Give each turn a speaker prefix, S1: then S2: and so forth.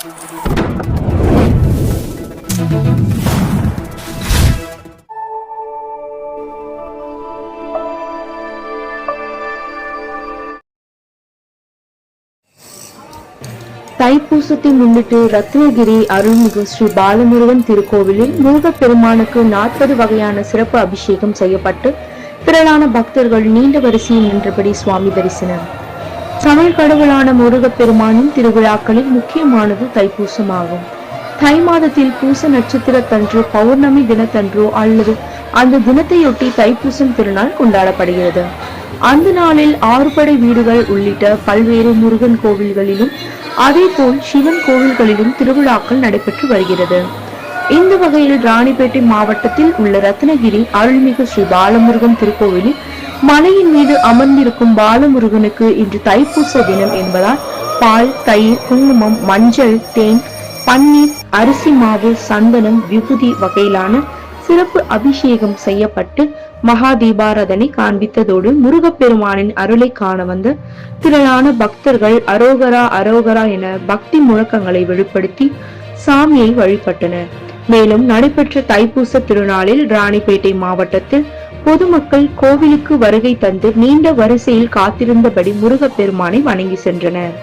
S1: தைப்பூசத்தை முன்னிட்டு ரத்னகிரி அருள்மிகு ஸ்ரீ பாலமுருகன் திருக்கோவிலில் முருகப்பெருமானுக்கு 40 வகையான சிறப்பு அபிஷேகம் செய்யப்பட்டு திரளான பக்தர்கள் நீண்ட வரிசையில் நின்றபடி சுவாமி தரிசனம். தமிழ் கடவுளான முருகப்பெருமானின் திருவிழாக்களில் முக்கியமானது தைப்பூசமாகும். தை மாதத்தில் பூச நட்சத்திரத்தன்று பௌர்ணமி தினத்தன்றோ அல்லது அந்த தினத்தையொட்டி தைப்பூசம் திருநாள் கொண்டாடப்படுகிறது. அந்த நாளில் 6 படை வீடுகள் உள்ளிட்ட பல்வேறு முருகன் கோவில்களிலும் அதே போல் சிவன் கோவில்களிலும் திருவிழாக்கள் நடைபெற்று வருகிறது. இந்த வகையில் ராணிப்பேட்டை மாவட்டத்தில் உள்ள ரத்னகிரி அருள்மிகு ஸ்ரீ பாலமுருகன் திருக்கோவிலில் மலையின் மீது அமர்ந்திருக்கும் பாலமுருகனுக்கு இன்று தைப்பூச தினம் என்பதால் பால், தயிர், குங்குமம், மஞ்சள், தேன், பன்னீர், அரிசி மாவு, சந்தனம், விபூதி வகையிலான சிறப்பு அபிஷேகம் செய்யப்பட்டு மகா தீபாராதனை காண்பித்ததோடு முருகப்பெருமானின் அருளை காண வந்த திரளான பக்தர்கள் அரோகரா அரோகரா என பக்தி முழக்கங்களை வெளிப்படுத்தி சாமியை வழிபட்டனர். மேலும் நடைபெற்ற தைப்பூச திருநாளில் ராணிப்பேட்டை மாவட்டத்தில் பொதுமக்கள் கோவிலுக்கு வருகை தந்து நீண்ட வரிசையில் காத்திருந்தபடி முருகப்பெருமானை வணங்கி சென்றனர்.